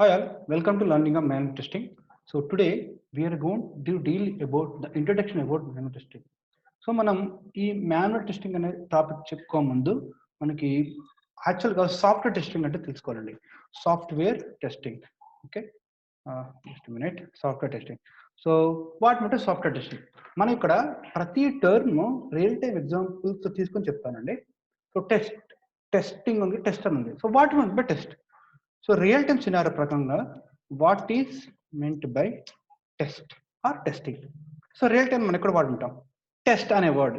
Hi all, welcome to learning of manual testing. So today we are going to deal about the introduction about manual testing. So మనం ఈ manual testing అనే topic చెప్పుకో ముందు మనకి యాక్చువల్గా software testing అంటే తెలుసుకోవాలండి. Software testing, okay, just minute. Software testing. So what అంటే సాఫ్ట్వేర్ టెస్టింగ్? మనం ఇక్కడ ప్రతి టర్మ్ రియల్ టైమ్ ఎగ్జాంపుల్స్ తీసుకొని చెప్తానండి. సో టెస్టింగ్ ఉంది, టెస్ట్ అని ఉంది. So what means by test? So real time scenario ప్రకారంగా what is meant by test or testing? So real time మనం ఎక్కడ వాడుకుంటాం? టెస్ట్ అనే వర్డ్.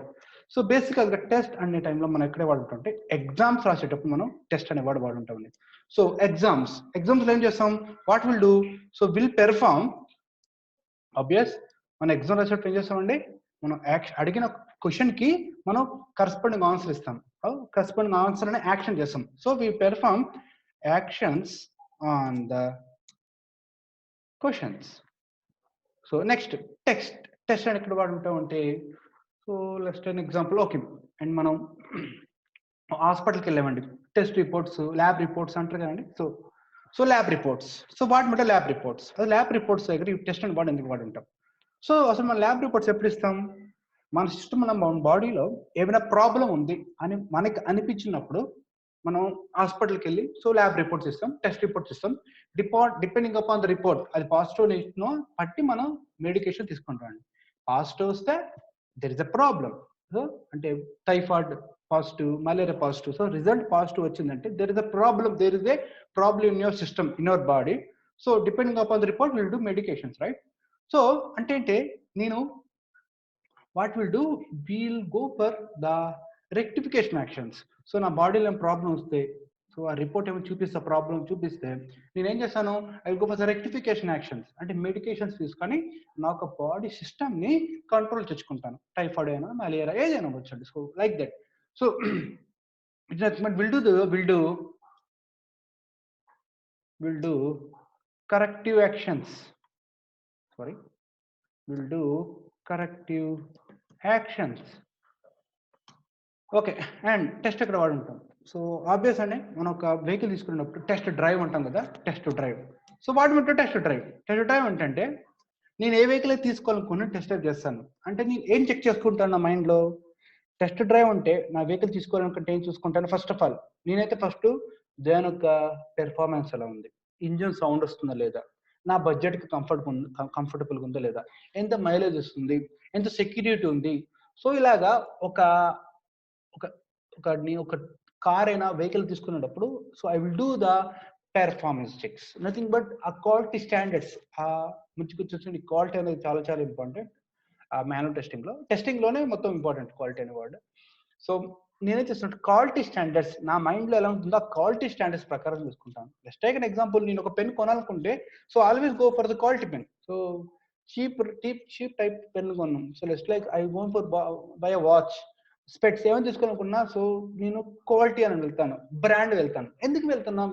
సో బేసికల్గా టెస్ట్ అనే టైంలో మనం ఎక్కడే వాడుకుంటాం? ఎగ్జామ్స్ రాసేటప్పుడు మనం టెస్ట్ అనే వర్డ్ వాడుకుంటాం. సో ఎగ్జామ్స్లో ఏం చేస్తాం? What will do? So will perform. Obvious, మన ఎగ్జామ్ రాసేటప్పుడు ఏం చేస్తామండి? మనం అడిగిన క్వశ్చన్కి మనం కరస్పాండింగ్ ఆన్సర్ ఇస్తాం. కరస్పాండింగ్ ఆన్సర్ అనే యాక్షన్ చేస్తాం. So we perform actions on the questions. So next test అని ఎక్కడ వాడుంటాం అంటే, so let's take example. Okay, and మనం హాస్పిటల్కి వెళ్ళామండి, టెస్ట్ రిపోర్ట్స్, ల్యాబ్ రిపోర్ట్స్ అంటారు కదండి. So lab reports. సో వాటి ల్యాబ్ రిపోర్ట్స్, అది ల్యాబ్ రిపోర్ట్స్ దగ్గర ఈ టెస్ట్ అని వాడు ఎందుకు వాడుంటాం? సో అసలు మన ల్యాబ్ రిపోర్ట్స్ ఎప్పుడు ఇస్తాం? మన సిస్టమ్, మన బాడీలో ఏమైనా ప్రాబ్లం ఉంది అని మనకి అనిపించినప్పుడు మనం హాస్పిటల్కి వెళ్ళి సో ల్యాబ్ రిపోర్ట్స్ ఇస్తాం, టెస్ట్ రిపోర్ట్స్ ఇస్తాం. డిపెండింగ్ అపాన్ ద రిపోర్ట్, అది పాజిటివ్ నెగిటివ్ బట్టి మనం మెడికేషన్ తీసుకుంటాం. పాజిటివ్ వస్తే there is a problem. So అంటే typhoid positive, malaria positive. So result positive వచ్చిందంటే there is a problem, there is a problem in your system, in your body. So depending upon the report will do medications, right? So అంటే నేను what will do, we'll go for the rectification actions. So నా బాడీలో ఏం problem వస్తే, so ఆ report ఏమో చూపిస్తే, problem చూపిస్తే నేనేం చేస్తాను? I go for the rectification actions. అంటే మెడికేషన్స్ తీసుకొని నా ఒక బాడీ సిస్టమ్ని కంట్రోల్ తెచ్చుకుంటాను. టైఫాయిడ్ అయినా, మలేరియా ఏదైనా వచ్చండి. So like that. So will do corrective actions. Sorry, will do corrective actions. Okay, and test ఎక్కడ వాడుంటాం? సో ఆబ్వియస్ అండి, మనం ఒక వెహికల్ తీసుకున్నప్పుడు టెస్ట్ డ్రైవ్ అంటాం కదా, టెస్ట్ డ్రైవ్. సో వాడు టెస్ట్ డ్రైవ్ అంటే నేను ఏ వెహికల్ అయితే తీసుకోవాలనుకున్నా టెస్ట్ డ్రైవ్ చేస్తాను. అంటే నేను ఏం చెక్ చేసుకుంటాను నా మైండ్లో? టెస్ట్ డ్రైవ్ అంటే నా వెహికల్ తీసుకోవాలనుకుంటే ఏం చూసుకుంటాను? ఫస్ట్ ఆఫ్ ఆల్ నేనైతే ఫస్ట్ దాని యొక్క పెర్ఫార్మెన్స్ ఎలా ఉంది, ఇంజిన్ సౌండ్ వస్తుందా లేదా, నా బడ్జెట్కి కంఫర్టబుల్గా ఉందా లేదా, ఎంత మైలేజ్ వస్తుంది, ఎంత సెక్యూరిటీ ఉంది. సో ఇలాగా ఒక ఒక కార్ అయినా వెహికల్ తీసుకునేటప్పుడు so I will do the performance checks, nothing but ఆ క్వాలిటీ స్టాండర్డ్స్. ఆ ముందుకు క్వాలిటీ అనేది చాలా చాలా ఇంపార్టెంట్. మాన్యువల్ టెస్టింగ్లోనే మొత్తం ఇంపార్టెంట్ క్వాలిటీ అనే వర్డ్. సో నేనే చేస్తున్నట్టు క్వాలిటీ స్టాండర్డ్స్ నా మైండ్లో ఎలా ఉంటుందో ఆ క్వాలిటీ స్టాండర్డ్స్ ప్రకారం తీసుకుంటాను. జస్ట్ టేక్ అన్ ఎగ్జాంపుల్, నేను ఒక పెన్ కొనాలనుకుంటే so always go for the quality pen. So cheap type pen కొన్నాం. So let's like I gone for buy a watch, specs ఏమైనా తీసుకోవాలనుకున్నా సో నేను క్వాలిటీ అని వెళ్తాను, బ్రాండ్ వెళ్తాను. ఎందుకు వెళ్తున్నాం?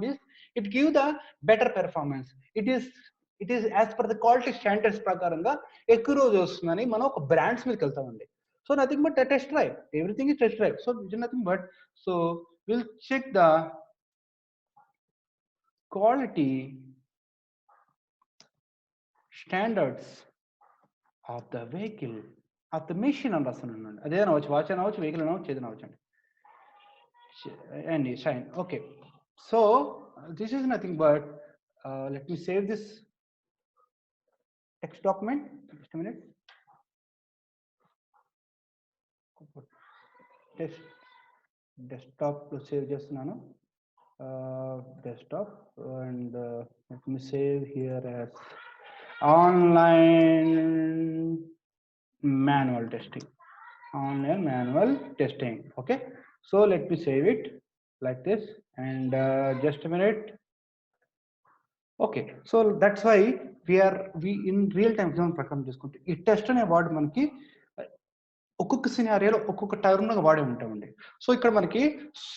It give the better performance. It is as per the quality standards ప్రకారంగా ఎక్కువ రోజు వస్తుందని మనం ఒక బ్రాండ్స్ మీదకి వెళ్తామండి. So nothing but test drive, everything is test drive. So nothing but so will check the quality standards of the vehicle, of the machine అని రాస్తున్నాను. అదేనా అవచ్చు, వాచ్ అని అవచ్చు, వెహికల్ అనవచ్చు, ఏదైనా అవచ్చు అండి. And shine. Okay, so this is nothing but let me save this text document. Just a minute. Desktop to save just now. Desktop, and let me save here as online manual testing. Okay, so let me save it like this, and just a minute. Okay, so that's why we in real time exam ప్రకారం తీసుకుంటే ఈ test అనే word మనకి ఒక్కొక్క సినారియోలో ఒక్కొక్క term గా వాడే ఉంటామండి. సో ఇక్కడ మనకి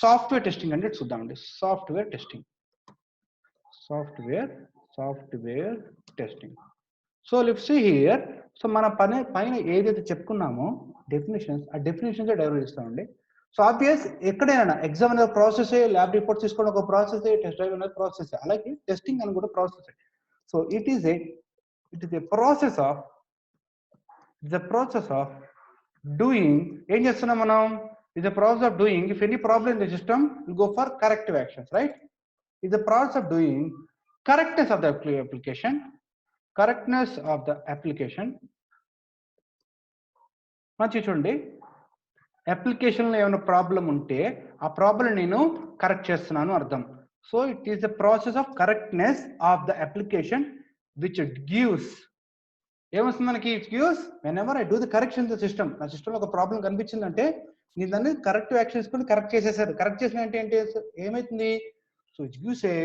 సాఫ్ట్వేర్ టెస్టింగ్ అంటే చూద్దామండి. Software testing. So let's see here. So మన పైన ఏదైతే చెప్పుకున్నామో డెఫినేషన్స్, ఆ డెఫినేషన్స్ డెవలప్ చేస్తామండి. సో ఆబ్వియస్ ఎక్కడైనా ఎగ్జామ్ అనేది ప్రాసెస్, ల్యాబ్ రిపోర్ట్స్ తీసుకోవడం ఒక ప్రాసెస్, టెస్ట్ డ్రైవ్ అనేది ప్రాసెస్, అలాగే టెస్టింగ్ అని కూడా process. So it is a process of doing. ఏం చేస్తున్నాం మనం? is a process of doing. If any problem in the system, we go for corrective actions, right? Is the process of doing correctness of the application. మంచి చూడండి, అప్లికేషన్లో ఏమైనా problem ఉంటే ఆ problem నేను కరెక్ట్ చేస్తున్నాను అర్థం. So it is the process of correctness of the application which it gives. ఏమొస్తుంది మనకి? It gives when ever I do the correction in the system. నా సిస్టంలో ఒక ప్రాబ్లం కనిపించిందంటే నేను దాన్ని కరెక్టివ్ యాక్షన్స్ కొని కరెక్ట్ చేసేసారు. కరెక్ట్ చేసిన అంటే ఏంటి? ఏమైతుంది? So it gives a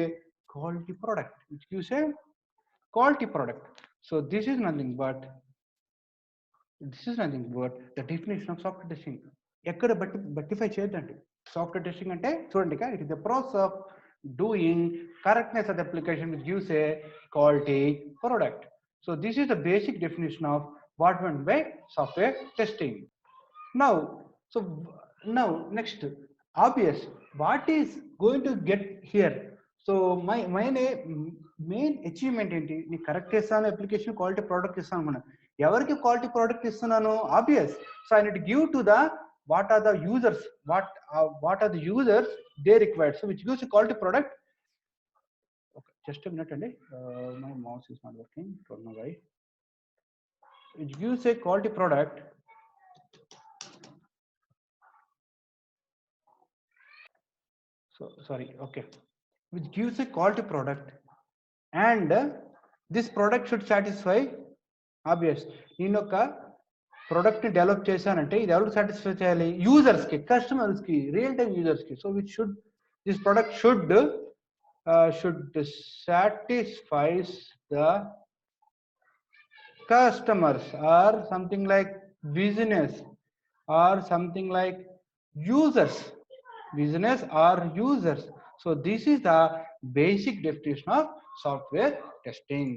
quality product. So this is nothing but the definition of software testing. ఎక్కడ బట్టిఫై చేయొద్దండి. సాఫ్ట్వేర్ టెస్టింగ్ అంటే చూడండి, it is the process of doing correctness of the application which gives a quality product. So this is the basic definition of what mean by software testing. Now next, obvious, what is going to get here? So my main achievement ఏంటి? నీ correct చేస్తాను, application quality product ఇస్తాను. మనం ఎవరికి quality product ఇస్తున్నాను? Obvious. So I need give to the what are the users they required, so which gives a quality product. Okay, just a minute and my mouse is not working, don't know why. It gives a quality product. So sorry, okay, which gives a quality product, and this product should satisfy. Obvious, నేను ఒక product ని develop చేశానంటే ఇది ఎవరికి satisfy చేయాలి? Users కి, customers కి, real time users కి. So which should this product should satisfies the customers or something like business or something like users. Business or users. So this is the basic definition of software testing.